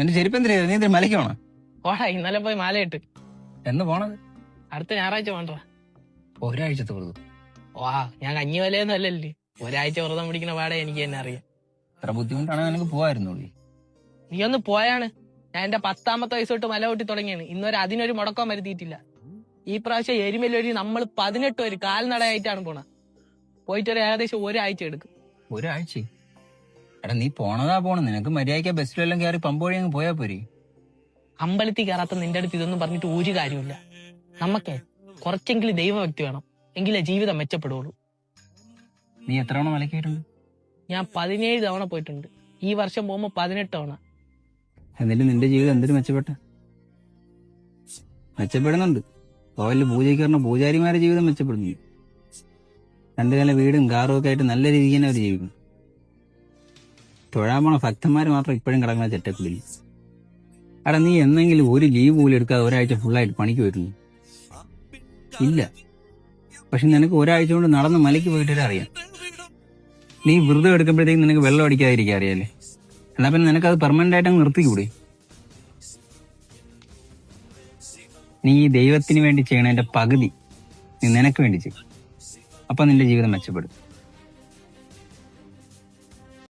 നിന്റെ ചെരുപ്പ് എന്തിനാ നീ എന്തിനാ മലയ്ക്ക് പോണ? പോടാ, ഇന്നലെ പോയി മാലയിട്ട്. എന്ന് പോണത്? അടുത്ത ഞായറാഴ്ച പോണ്ടാ. ഒരാഴ്ചത്തെ വ്രതം? വാ, ഞാൻ കഞ്ഞി വലയൊന്നും അല്ലല്ലേ. ഒരാഴ്ച വ്രതം പിടിക്കുന്ന പാടെ എനിക്ക് തന്നെ അറിയാം. ഇത്ര ബുദ്ധിമുട്ടാണെങ്കിൽ നിനക്ക് പോവായിരുന്നു. നീ ഒന്ന് പോയാണ്. ഞാൻ എന്റെ 10ാമത്തെ വയസ്സ് തൊട്ട് മല കൂട്ടി തുടങ്ങിയാണ്. ഇന്നൊരു അതിനൊരു മുടക്കം വരുത്തിയിട്ടില്ല. ഈ പ്രാവശ്യം എരുമേലൊരു നമ്മൾ 18 പേര് കാൽനടയായിട്ടാണ് പോണ. പോയിട്ടൊരു ഏകദേശം ഒരാഴ്ച എടുക്കും. ഒരാഴ്ച? എടാ നീ പോണതാ പോണം. നിനക്ക് മര്യാദയ്ക്ക് ബസ്സിലെല്ലാം കയറി പമ്പ് വഴി അങ്ങ് പോയാ പോരെ. അമ്പലത്തിൽ കയറാത്ത നിന്റെ അടുത്ത് ഇതൊന്നും പറഞ്ഞിട്ട് ഒരു കാര്യമില്ല. നമുക്കേ കുറച്ചെങ്കിലും ദൈവഭക്തി വേണം, എങ്കിലേ ജീവിതം മെച്ചപ്പെടുള്ളൂ. നീ എത്ര തവണ മലക്കായിട്ടുണ്ട്? ഞാൻ 17 തവണ പോയിട്ടുണ്ട്. ഈ വർഷം പോകുമ്പോ 18 തവണ. എന്നിട്ട് നിന്റെ ജീവിതം എന്തൊരു മെച്ചപ്പെടുന്നുണ്ട്. കോവിലിൽ പൂജയ്ക്ക് പറഞ്ഞ പൂജാരിമാരുടെ ജീവിതം മെച്ചപ്പെടുന്നു. 2 നില വീടും കാറും ഒക്കെ ആയിട്ട് നല്ല രീതിക്ക് തന്നെ അവർ ജീവിക്കുന്നു. തൊഴാൻ പോണ ഭക്തന്മാർ മാത്രം ഇപ്പോഴും കിടക്കുന്ന ചെറ്റക്കുള്ളിൽ. എടാ നീ എന്നെങ്കിലും ഒരു ലീവ് പോലും എടുക്കാതെ ഒരാഴ്ച ഫുള്ളായിട്ട് പണിക്ക് പോയിരുന്നു? ഇല്ല. പക്ഷെ നിനക്ക് ഒരാഴ്ച കൊണ്ട് നടന്ന് മലയ്ക്ക് പോയിട്ട് അറിയാം. നീ വ്രതം എടുക്കുമ്പോഴത്തേക്കും നിനക്ക് വെള്ളം അടിക്കാതിരിക്കാൻ അറിയാലേ. എന്നാ പിന്നെ നിനക്കത് പെർമനന്റ് ആയിട്ട് അങ്ങ് നിർത്തിക്കൂടെ? നീ ഈ ദൈവത്തിന് വേണ്ടി ചെയ്യണതിന്റെ പകുതി നീ നിനക്ക് വേണ്ടി ചെയ്യും. അപ്പൊ നിന്റെ ജീവിതം മെച്ചപ്പെടും.